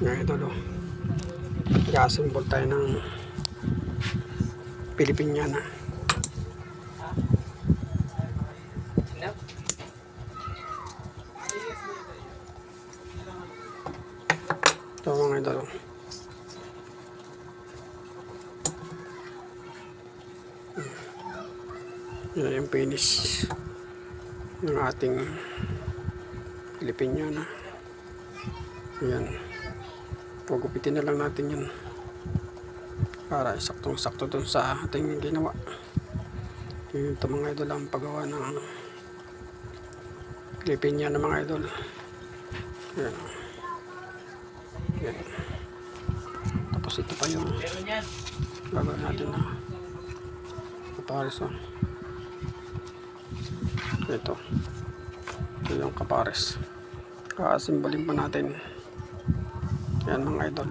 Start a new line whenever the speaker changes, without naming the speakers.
Mga idol, oh. Nag-assemble tayo ng Pilipiniana. Ito mga idol, oh. Yan yung finish ng ating Pilipiniana. Ayan. Pugupitin na lang natin yan para saktong-sakto dun sa ating ginawa. Ito mga idol ang paggawa ng Pilipiniana mga idol. Ayan. Ayan. Tapos ito pa yung gagawin natin na kapares, oh. Ito yung kapares, kasimbalin pa natin yan mga idol.